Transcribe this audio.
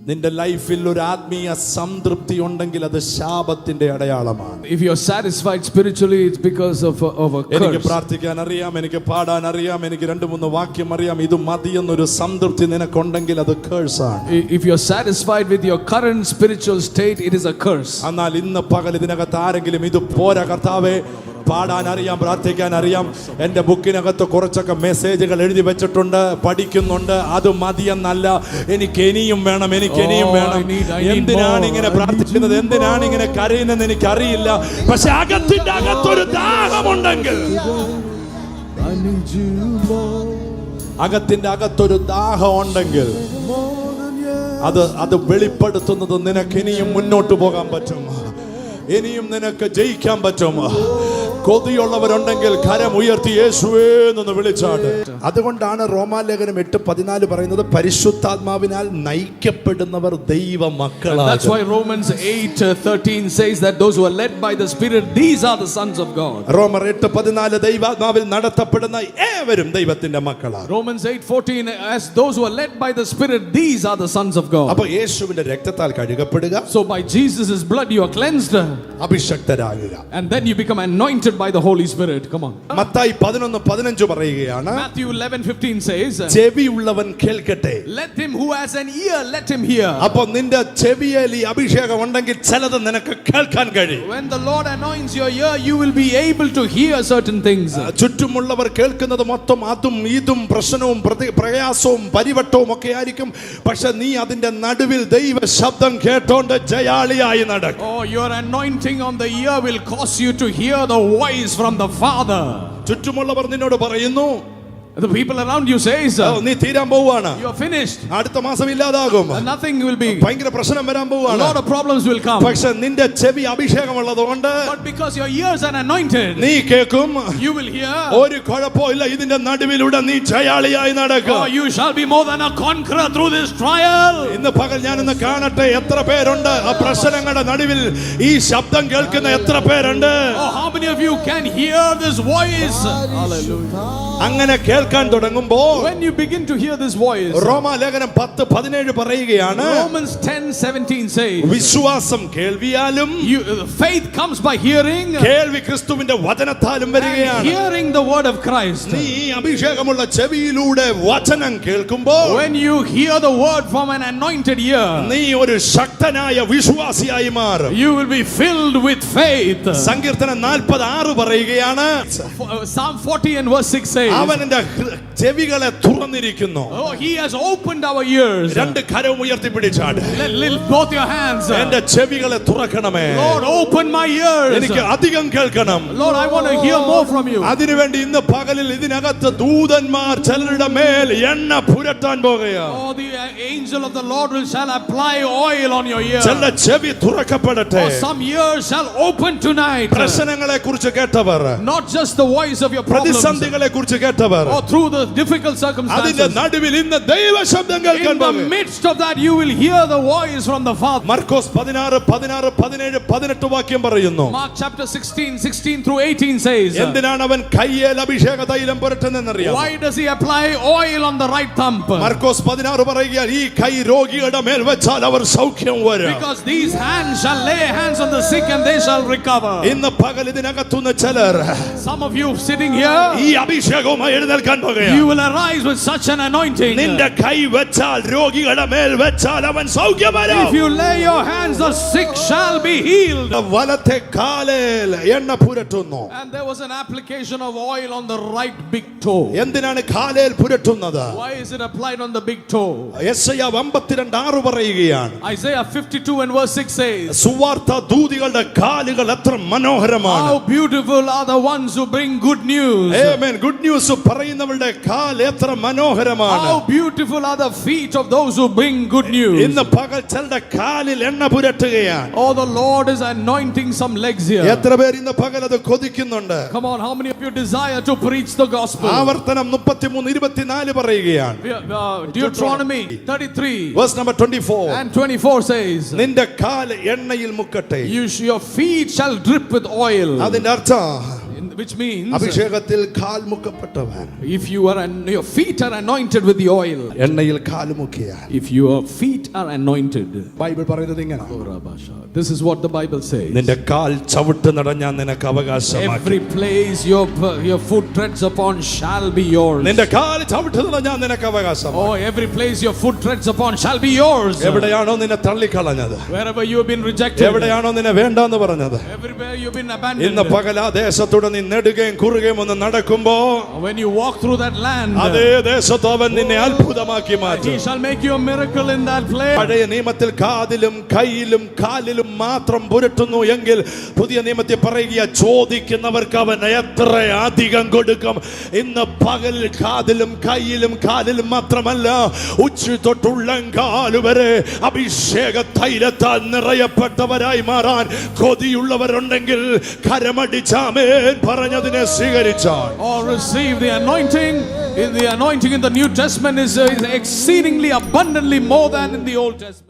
നിന്റെ ലൈഫിൽ ഒരു ആത്മീയ സംതൃപ്തി ഉണ്ടെങ്കിൽ അത് ശാപത്തിന്റെ അടയാളമാണ്. If you are satisfied spiritually, it's because of a എനിക്ക് curse. പ്രാർത്ഥിക്കാൻ അറിയാം, എനിക്ക് പാടാൻ അറിയാം, എനിക്ക് 2-3 വാക്യം അറിയാം, ഇത് മതിയെന്നൊരു സംതൃപ്തി നിനക്കുണ്ടെങ്കിൽ അത് curse ആണ്. If you are satisfied with your current spiritual state, it is a curse. എന്നാൽ ഇന്ന് പകൽ ഇതിനകത്ത് ആരെങ്കിലും ഇത് പോരാ കർത്താവേ, പാടാൻ അറിയാം, പ്രാർത്ഥിക്കാൻ അറിയാം, എൻ്റെ ബുക്കിനകത്ത് കുറച്ചൊക്കെ മെസ്സേജുകൾ എഴുതി വെച്ചിട്ടുണ്ട്, പഠിക്കുന്നുണ്ട്, അത് മതിയെന്നല്ല, എനിക്ക് ഇനിയും വേണം, എനിക്ക് ഇനിയും വേണം. എന്തിനാണ് ഇങ്ങനെ പ്രാർത്ഥിക്കുന്നത്, എന്തിനാണ് ഇങ്ങനെ കരയുന്നതെന്ന് എനിക്കറിയില്ല. പക്ഷെ അകത്തിന്റെ അകത്തൊരു ദാഹമുണ്ടെങ്കിൽ, അകത്തിന്റെ അകത്തൊരു ദാഹം ഉണ്ടെങ്കിൽ അത് വെളിപ്പെടുത്തുന്നത് നിനക്ക് ഇനിയും മുന്നോട്ട് പോകാൻ പറ്റും, ഇനിയും നിനക്ക് ജയിക്കാൻ പറ്റും. കൊതിയുള്ളവരുണ്ടെങ്കിൽ കരം ഉയർത്തി യേശുവേ എന്ന് വിളിച്ചാട്. അതുകൊണ്ടാണ് റോമാലേഖനം 8:14 പറയുന്നത്, പരിശുദ്ധാത്മാവിനാൽ നയിക്കപ്പെടുന്നവർ ദൈവ മക്കളാണ്. That's why Romans 8:13 says that those who are led by the Spirit, these are the sons of God. റോമർ 8:14 ദൈവാത്മാവിൽ നടത്തപ്പെടുന്ന ഏവരും ദൈവത്തിന്റെ മക്കളാണ്. Romans 8:14, as those who are led by the Spirit, these are the sons of God. അപ്പോൾ യേശുവിന്റെ രക്തത്താൽ കഴുകപ്പെടുക, So by Jesus' blood you are cleansed, അഭിഷക്തരാകുക, and then you become anointed by the Holy Spirit. Come on. Mathai 11:15 പറയുകയാണ്, Matthew 11:15 says, ചെവിയുള്ളവൻ കേൾക്കട്ടെ. let him who has an ear, let him hear. അപ്പോൾ നിന്റെ ചെവിയിൽ ഈ അഭിഷേകം ഉണ്ടെങ്കിൽ ചിലത് നിനക്ക് കേൾക്കാൻ കഴിയും. When the Lord anoints your ear, you will be able to hear certain things. ചുറ്റുമുള്ളവർ കേൾക്കുന്നത് മൊത്തം അതും ഇതും പ്രശ്നവും പ്രയാസവും പരിവട്ടവും ഒക്കെ ആയിരിക്കും. പക്ഷെ നീ അതിന്റെ നടുവിൽ ദൈവ ശബ്ദം കേട്ടോണ്ട് ജയാളിയായി നടക്കും. Oh, your anointing on the ear will cause you to hear the voice from the Father. ചുറ്റുമുള്ളവർ നിന്നോട് പറയുന്നു, The people around you says, നീ തീരാൻ പോവാണ്, you are finished, അടുത്ത മാസം ഇല്ലാതാകും, nothing will be, ഭയങ്കര പ്രശ്നം വരാൻ a പോവാണ്. lot of problems will come. പക്ഷെ നിന്റെ ചെവി അഭിഷേകമുള്ളതുകൊണ്ട് But because your ears are anointed, നീ കേൾക്കും, you will hear. ഒരു കുഴപ്പമില്ല, ഇതിന്റെ നടുവിലൂടെ നീ ജയാളിയായി നടക്കും. Oh, you shall be more than a conqueror through this trial. ഇന്ന് പകൽ ഞാനൊന്ന് കാണട്ടെ, എത്ര പേരുണ്ട് ആ പ്രശ്നങ്ങളുടെ നടുവിൽ ഈ ശബ്ദം കേൾക്കുന്ന എത്ര പേരുണ്ട്? Oh, how many of you can hear this voice? Hallelujah. അങ്ങനെ കേൾക്കാൻ തുടങ്ങുമ്പോൾ, When you begin to hear this voice, റോമാലേഖനം 10:17 പറയുകയാണ്, Romans 10:17 says, വിശ്വാസം കേൾവിയാലും faith comes by hearing, കേൾവി ക്രിസ്തുവിന്റെ വചനത്താലും and വരികയാണ്. hearing the word of Christ. നീ അഭിഷേകമുള്ള ചെവിയിലൂടെ വചനം കേൾക്കുമ്പോൾ, When you hear the word from an anointed ear, നീ ഒരു ശക്തനായ വിശ്വാസിയായി മാറും. you will be filled with faith. സങ്കീർത്തനം 46 പറയുകയാണ്, Psalm 40 and verse 6 says, അവൻ എന്റെ ചെവികളെ തുറന്നിരിക്കുന്നു. oh, he has opened our ears. രണ്ട് കരവും ഉയർത്തി പിടിച്ചാട്. Lift both your hands. എന്റെ ചെവികളെ തുറക്കണമേ. Lord, open my ears. എനിക്ക് അധികം കേൾക്കണം. Lord, I want to hear more from you. അതിനുവേണ്ടി ഇന്ന് പകലിൽ ഇതിനകത്ത് ദൂതന്മാർ ചിലരുടെ മേൽ എണ്ണ പുരട്ടാൻ പോകുകയാണ്. Oh, the angel of the Lord shall apply oil on your ear. ചില ചെവി തുറക്കപ്പെടട്ടെ. Oh, some ears shall open tonight. പ്രശ്നങ്ങളെ കുറിച്ച് കേട്ടവർ, Not just the voice of your problems. പ്രതിസന്ധികളെ കുറിച്ച് കേട്ടവർ, Or through the difficult അതിന്റെ circumstances. നടുവിൽ ഇന്ന് ദൈവ ശബ്ദം കേൾക്കാൻ In the പോകും. midst of that, you will hear the voice from the Father. മർക്കോസ് 16:17-18 വാക്യം പറയുന്നു, Mark chapter 16 through 18 says, എന്തിനാണ് അവൻ കയ്യേൽ അഭിഷേക തൈലം പുരട്ടുന്നതെന്നറിയാം? why does he apply oil on the right thumb? മർക്കോസ് 16 പറയുക, ഈ കൈ രോഗിയുടെ മേൽ വെച്ചാൽ അവർ സൗഖ്യം വരും. Because these hands shall lay hands on the sick and they shall recover. ഇന്ന് പകൽ ഇതിനകത്തുനിന്ന് ചിലർ Some of you sitting here, ഈ അഭിഷേകവുമായി എഴുന്നേൽക്കാൻ you പോകുകയാണ്. will arise with such an anointing. നിന്റെ കൈ വെച്ചാൽ രോഗിയുടെ മേൽ വെച്ചാൽ അവൻ സൗഖ്യം വരും. If you lay your hands, the sick shall be healed. വലത്തെ കാലിൽ എണ്ണ പുരട്ടുന്നു. And there was an application of oil on the right big toe. എന്തിനാണ് കാലിൽ പുരട്ടുന്നത്? Why is it applied on the big toe? യെശയ്യാ 52:6 പറയുകയാണ്, Isaiah 52 and verse 6 says, സുവാർത്ത ദൂതികളുടെ കാലുകൾ എത്ര മനോഹരമാണ്. how beautiful are the ones who bring good news. Amen. Good news പറയുന്നവരുടെ കാൽ എത്ര മനോഹരമാണ്. How beautiful are the feet of those who bring good news. ഇന്ന് പകൽ ചിലരുടെ കാലിൽ എണ്ണ പുരട്ടുകയാണ്. Oh, the Lord is anointing some legs here. എത്ര പേർ ഇന്ന് പകൽ അത് കൊതിക്കുന്നുണ്ട്? Come on, how many of you desire to preach the gospel? ആവർത്തനം 33:24 പറയുകയാണ്. Deuteronomy 33 Verse number 24. and 24 says, നിന്റെ കാൽ എണ്ണയിൽ മുക്കട്ടെ. your feet shall drip with oil. അതിന്റെ അർത്ഥം which means അഭിഷേകത്തിൽ കാൽ മുക്കപ്പെട്ടവൻ if your feet are anointed with the oil, എണ്ണയിൽ കാൽ മുക്കിയാൽ if your feet are anointed, Bible പറയുന്നത് ഇങ്ങനെ, this is what the Bible says. നിന്റെ കാൽ ചവിട്ട് നടഞ്ഞാൽ നിനക്ക് അവകാശമാക്കി. Every place your foot treads upon shall be yours. നിന്റെ കാൽ ചവിട്ട് നടഞ്ഞാൽ നിനക്ക് അവകാശമാക്കി. Oh, every place your foot treads upon shall be yours. എവിടെയാണോ നിന്നെ തള്ളിക്കളഞ്ഞത്, Wherever you have been rejected, എവിടെയാണോ നിന്നെ വേണ്ടെന്ന് പറഞ്ഞത്, everywhere you have been ഇന്ന് abandoned, പകൽ ആ ദേശത്തൂടെ നീ നെടുകയും കുറുകയും ഒന്ന് നടക്കുമ്പോ when you walk through that land, അതേ ദേശത്ത് അവൻ നിന്നെ അത്ഭുതമാക്കി മാറ്റും. He shall make you a miracle in that place. പഴയ നിയമത്തിൽ കാതിലും കൈയിലും കാലിലും മാത്രം പുരട്ടുന്നു എങ്കിൽ പുതിയ നിയമത്തിൽ പറയുക, ചോദിക്കുന്നവർക്ക് അവൻ എത്ര അധികം കൊടുക്കും. ഇന്ന് പകൽ കാതിലും കൈയിലും കാലിലും മാത്രമല്ല, ഉച്ച തൊട്ടുള്ളങ്കാല് വരെ അഭിഷേക തൈലത്താൽ നിറയപ്പെട്ടവരായി മാറാൻ കൊതിയുള്ളവരുണ്ടെങ്കിൽ കരമടിച്ചാമേൻ പറഞ്ഞതിനെ സ്വീകരിച്ചാൽ, Or receive the anointing. The anointing in the New Testament is exceedingly abundantly more than in the Old Testament.